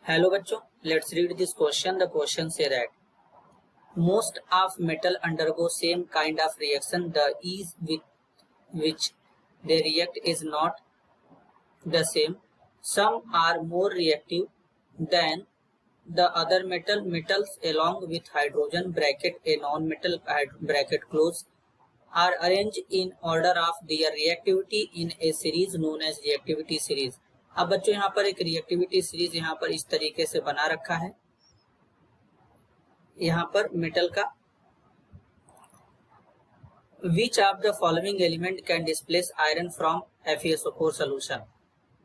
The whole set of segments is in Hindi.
हेलो बच्चों, let's read this question. The question say that most of metal undergo same kind of reaction, the ease with which they react is not the same. Some are more reactive than the other metals along with hydrogen bracket a non-metal bracket close are arranged in order of their reactivity in a series known as reactivity series. अब बच्चों यहाँ पर एक रिएक्टिविटी सीरीज यहाँ पर इस तरीके से बना रखा है। यहाँ पर मेटल का which of the following element can displace iron from FeSO4 solution.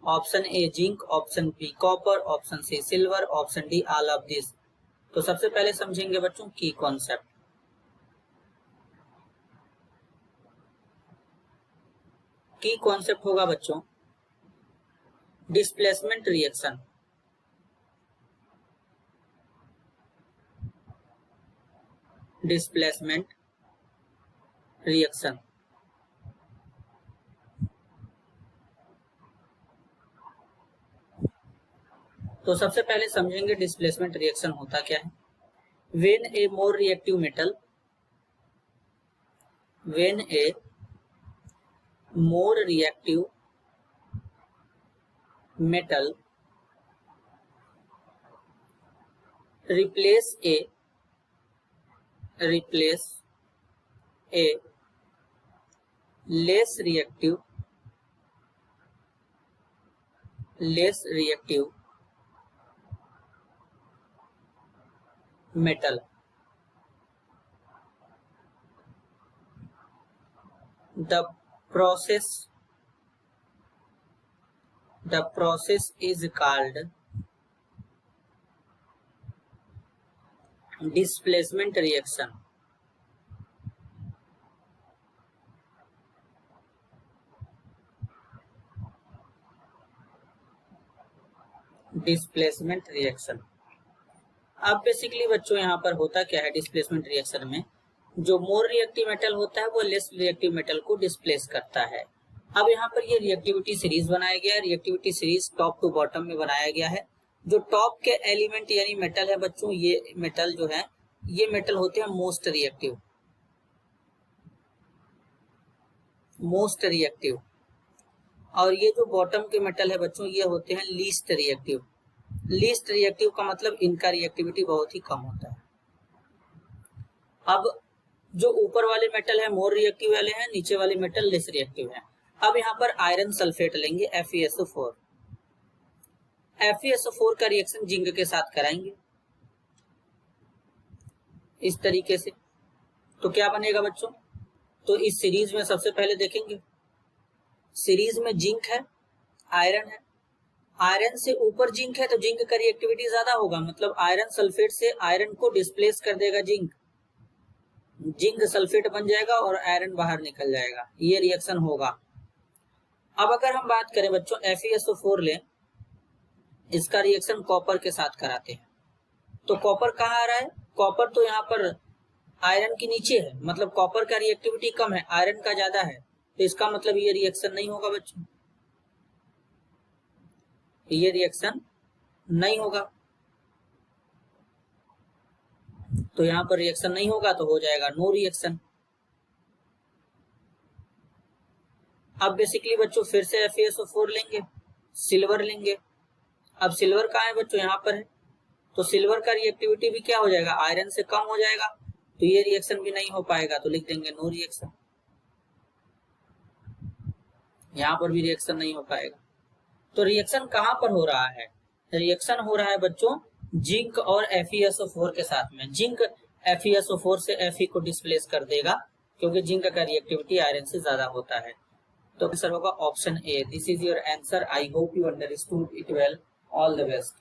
Option A zinc, option B copper, option C silver, option D all of this. तो सबसे पहले समझेंगे बच्चों की कॉन्सेप्ट। की कॉन्सेप्ट होगा बच्चों डिस्प्लेसमेंट रिएक्शन। डिस्प्लेसमेंट रिएक्शन तो सबसे पहले समझेंगे डिस्प्लेसमेंट रिएक्शन होता क्या है। When A more reactive metal, when A more reactive metal replace a less reactive metal, the process is called displacement reaction. Displacement reaction. अब बेसिकली बच्चों यहाँ पर होता क्या है डिस्प्लेसमेंट रिएक्शन में, जो मोर रिएक्टिव मेटल होता है वो लेस रिएक्टिव मेटल को डिस्प्लेस करता है। अब यहाँ पर ये रिएक्टिविटी सीरीज बनाया गया है। Reactivity series top to bottom में बनाया गया है। जो टॉप के एलिमेंट यानी मेटल है बच्चों, ये मेटल जो है ये मेटल होते हैं मोस्ट रिएक्टिव, और ये जो बॉटम के मेटल है बच्चों ये होते हैं लीस्ट रिएक्टिव। लीस्ट रिएक्टिव का मतलब इनका रिएक्टिविटी बहुत ही कम होता है। अब जो ऊपर वाले मेटल है मोर रिएक्टिव वाले हैं, नीचे वाले मेटल लेस रिएक्टिव हैं। अब यहाँ पर आयरन सल्फेट लेंगे FeSO4। FeSO4 का रिएक्शन जिंक के साथ कराएंगे इस तरीके से। तो क्या बनेगा बच्चों, तो इस सीरीज में सबसे पहले देखेंगे सीरीज में जिंक है, आयरन है। आयरन से ऊपर जिंक है तो जिंक का रिएक्टिविटी ज्यादा होगा, मतलब आयरन सल्फेट से आयरन को डिस्प्लेस कर देगा जिंक सल्फेट बन जाएगा और आयरन बाहर निकल जाएगा। ये रिएक्शन होगा। अब अगर हम बात करें बच्चों FeSO4 लें, इसका रिएक्शन कॉपर के साथ कराते हैं। तो कॉपर कहाँ आ रहा है, कॉपर तो यहाँ पर आयरन के नीचे है, मतलब कॉपर का रिएक्टिविटी कम है, आयरन का ज्यादा है। तो इसका मतलब ये रिएक्शन नहीं होगा बच्चों, ये रिएक्शन नहीं होगा। तो यहाँ पर रिएक्शन नहीं होगा तो हो जाएगा नो रिएक्शन। अब बेसिकली बच्चों फिर से FeSO4 लेंगे, सिल्वर लेंगे। अब सिल्वर कहाँ है बच्चों, यहाँ पर है। तो सिल्वर का रिएक्टिविटी भी क्या हो जाएगा, आयरन से कम हो जाएगा। तो ये रिएक्शन भी नहीं हो पाएगा, तो लिख देंगे नो रिएक्शन। यहाँ पर भी रिएक्शन नहीं हो पाएगा। तो रिएक्शन कहाँ पर हो रहा है, रिएक्शन हो रहा है बच्चों जिंक और FeSO4 के साथ में। जिंक FeSO4 से Fe को डिस्प्लेस कर देगा क्योंकि जिंक का रिएक्टिविटी आयरन से ज्यादा होता है। तो आंसर होगा option A. This is your answer. I hope you understood it well. All the best.